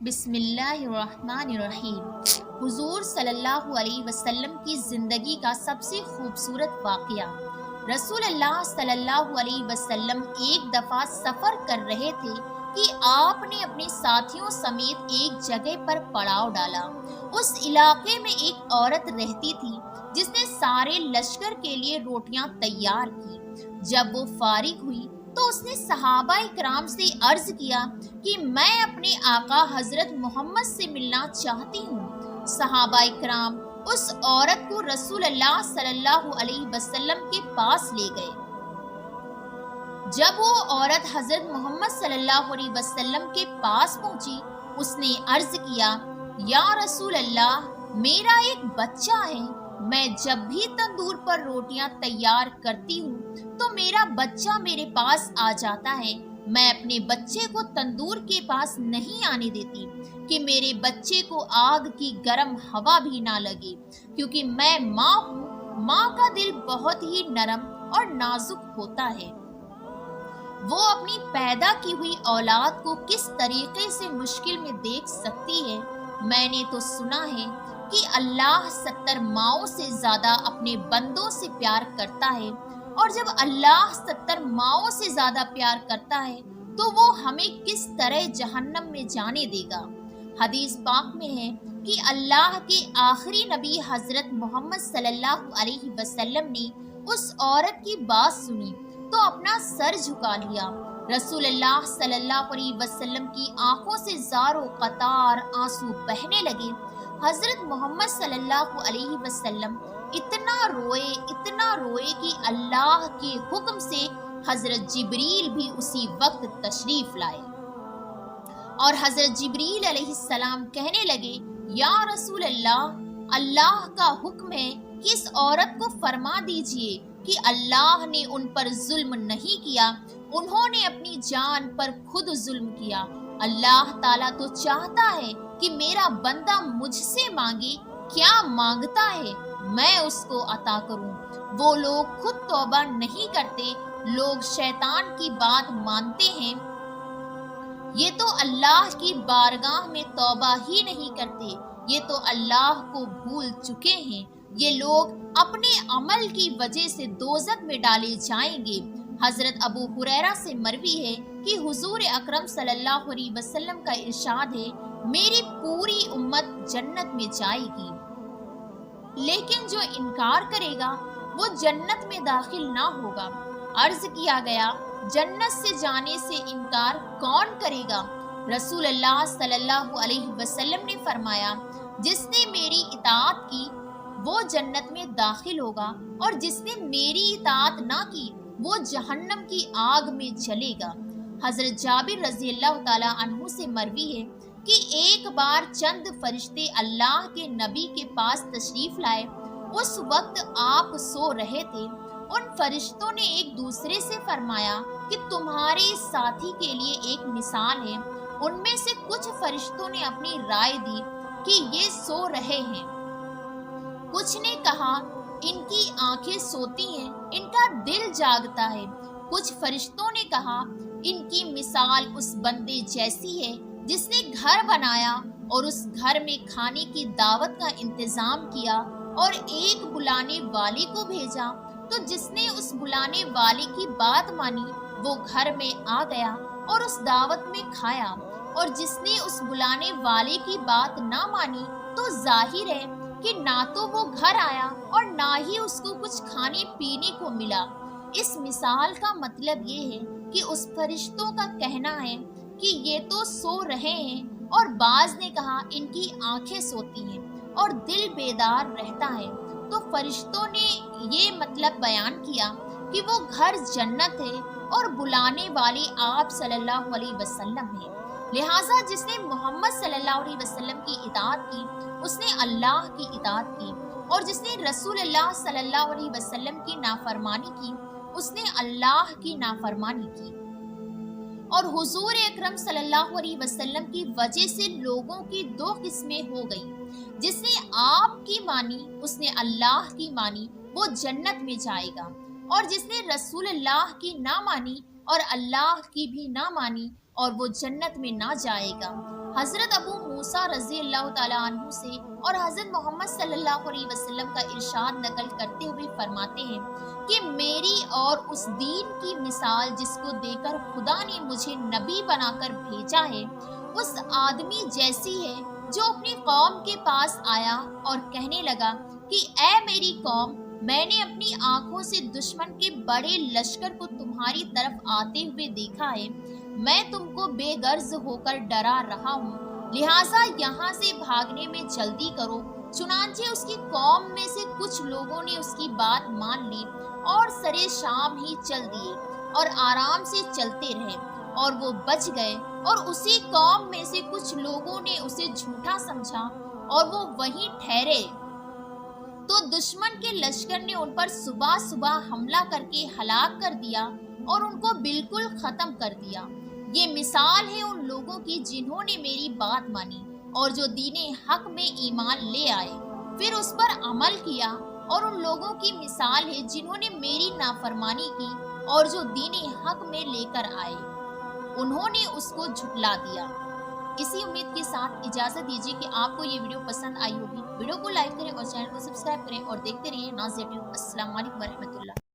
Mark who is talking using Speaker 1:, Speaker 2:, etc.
Speaker 1: بسم اللہ الرحمن الرحیم۔ حضور صلی اللہ علیہ وسلم کی زندگی کا سب سے خوبصورت واقعہ۔ رسول اللہ صلی اللہ علیہ وسلم ایک دفعہ سفر کر رہے تھے کہ آپ نے اپنے ساتھیوں سمیت ایک جگہ پر پڑاؤ ڈالا۔ اس علاقے میں ایک عورت رہتی تھی جس نے سارے لشکر کے لیے روٹیاں تیار کی۔ جب وہ فارغ ہوئی تو اس نے صحابہ کرام سے عرض کیا کہ میں اپنے آقا حضرت محمد سے ملنا چاہتی ہوں۔ صحابہ کرام اس عورت کو رسول اللہ صلی اللہ علیہ وسلم کے پاس لے گئے۔ جب وہ عورت حضرت محمد صلی اللہ علیہ وسلم کے پاس پہنچی، اس نے عرض کیا، یا رسول اللہ، میرا ایک بچہ ہے۔ میں جب بھی تندور پر روٹیاں تیار کرتی ہوں تو میرا بچہ میرے پاس آ جاتا ہے۔ میں اپنے بچے کو تندور کے پاس نہیں آنے دیتی کہ میرے بچے کو آگ کی گرم ہوا بھی نہ لگے، کیونکہ میں ماں ہوں۔ ماں کا دل بہت ہی نرم اور نازک ہوتا ہے۔ وہ اپنی پیدا کی ہوئی اولاد کو کس طریقے سے مشکل میں دیکھ سکتی ہے۔ میں نے تو سنا ہے کہ اللہ 70 ماؤں سے زیادہ اپنے بندوں سے پیار کرتا ہے، اور جب اللہ 70 ماؤں سے زیادہ پیار کرتا ہے تو وہ ہمیں کس طرح جہنم میں جانے دے گا۔ حدیث پاک میں ہے کہ اللہ کے آخری نبی حضرت محمد صلی اللہ علیہ وسلم نے اس عورت کی بات سنی تو اپنا سر جھکا لیا۔ رسول اللہ صلی اللہ علیہ وسلم کی آنکھوں سے زار و قطار آنسو بہنے لگے۔ حضرت محمد صلی اللہ علیہ وسلم اتنا روئے کہ اللہ کے حکم سے حضرت جبریل بھی اسی وقت تشریف لائے، اور حضرت جبریل علیہ السلام کہنے لگے، یا رسول اللہ، اللہ کا حکم ہے کہ اس عورت کو فرما دیجئے کہ اللہ نے ان پر ظلم نہیں کیا، انہوں نے اپنی جان پر خود ظلم کیا۔ اللہ تعالیٰ تو چاہتا ہے کہ میرا بندہ مجھ سے مانگے، کیا مانگتا ہے میں اس کو عطا کروں۔ وہ لوگ خود توبہ نہیں کرتے، لوگ شیطان کی بات مانتے ہیں، یہ تو اللہ کی بارگاہ میں توبہ ہی نہیں کرتے، یہ تو اللہ کو بھول چکے ہیں۔ یہ لوگ اپنے عمل کی وجہ سے دوزخ میں ڈالے جائیں گے۔ حضرت ابو ہریرہ سے مروی ہے کہ حضور اکرم صلی اللہ علیہ وسلم کا ارشاد ہے، میری پوری امت جنت میں جائے گی، لیکن جو انکار کرے گا وہ جنت میں داخل نہ ہوگا۔ عرض کیا گیا، جنت سے جانے سے انکار کون کرے گا؟ رسول اللہ صلی اللہ علیہ وسلم نے فرمایا، جس نے میری اطاعت کی وہ جنت میں داخل ہوگا، اور جس نے میری اطاعت نہ کی وہ جہنم کی آگ میں جلے گا۔ حضرت جابر رضی اللہ تعالی عنہ سے مروی ہے کہ ایک بار چند فرشتے اللہ کے نبی کے پاس تشریف لائے۔ اس وقت آپ سو رہے تھے۔ ان فرشتوں نے ایک دوسرے سے فرمایا کہ تمہارے ساتھی کے لیے ایک مثال ہے۔ ان میں سے کچھ فرشتوں نے اپنی رائے دی کہ یہ سو رہے ہیں، کچھ نے کہا ان کی آنکھیں سوتی ہیں، ان کا دل جاگتا ہے۔ کچھ فرشتوں نے کہا ان کی مثال اس بندے جیسی ہے جس نے گھر بنایا اور اس گھر میں کھانے کی دعوت کا انتظام کیا اور ایک بلانے والے کو بھیجا، تو جس نے اس بلانے والے کی بات مانی وہ گھر میں آ گیا اور اس دعوت میں کھایا، اور جس نے اس بلانے والے کی بات نہ مانی تو ظاہر ہے کہ نہ تو وہ گھر آیا اور نہ ہی اس کو کچھ کھانے پینے کو ملا۔ اس مثال کا مطلب یہ ہے کہ اس فرشتوں کا کہنا ہے کہ یہ تو سو رہے ہیں، اور بعض نے کہا ان کی آنکھیں سوتی ہیں اور دل بیدار رہتا ہے۔ تو فرشتوں نے یہ مطلب بیان کیا کہ وہ گھر جنت ہے اور بلانے والے آپ صلی اللہ علیہ وسلم ہیں۔ لہٰذا جس نے محمد صلی اللہ علیہ وسلم کی اطاعت کی اس نے اللہ کی اطاعت کی، اور جس نے رسول اللہ صلی اللہ علیہ وسلم کی نافرمانی کی اس نے اللہ کی نافرمانی کی۔ اور حضور اکرم صلی اللہ علیہ وسلم کی وجہ سے لوگوں کی دو قسمیں ہو گئیں، جس نے آپ کی مانی اس نے اللہ کی مانی، وہ جنت میں جائے گا، اور جس نے رسول اللہ کی نہ مانی اور اللہ کی بھی نہ مانی اور وہ جنت میں نہ جائے گا۔ حضرت ابو موسیٰ رضی اللہ تعالیٰ عنہ سے اور حضرت محمد صلی اللہ علیہ وسلم کا ارشاد نقل کرتے ہوئے فرماتے ہیں کہ میری اور اس دین کی مثال جس کو دے کر خدا نے مجھے نبی بنا کر بھیجا ہے اس آدمی جیسی ہے جو اپنی قوم کے پاس آیا اور کہنے لگا کہ اے میری قوم، میں نے اپنی آنکھوں سے دشمن کے بڑے لشکر کو تمہاری طرف آتے ہوئے دیکھا ہے، میں تم کو بے غرض ہو کر ڈرا رہا ہوں، لہٰذا یہاں سے بھاگنے میں جلدی کرو۔ چنانچہ اس کی قوم میں سے کچھ لوگوں نے اس کی بات مان لی اور سرے شام ہی چل دیے اور آرام سے چلتے رہے، اور وہ بچ گئے، اور اسی قوم میں سے کچھ لوگوں نے اسے جھوٹا سمجھا اور وہ وہیں ٹھہرے، تو دشمن کے لشکر نے ان پر صبح صبح حملہ کر کے ہلاک کر دیا اور ان کو بالکل ختم کر دیا۔ یہ مثال ہے ان لوگوں کی جنہوں نے میری بات مانی اور جو دین حق میں ایمان لے آئے، پھر اس پر عمل کیا، اور ان لوگوں کی مثال ہے جنہوں نے میری نافرمانی کی اور جو دین حق میں لے کر آئے، انہوں نے اس کو جھٹلا دیا۔ اسی امید کے ساتھ اجازت دیجیے کہ آپ کو یہ ویڈیو پسند آئی ہوگی۔ ویڈیو کو لائک کریں اور چینل کو سبسکرائب کریں اور دیکھتے رہیے ناز ٹیوب۔ السلام علیکم ورحمۃ اللہ۔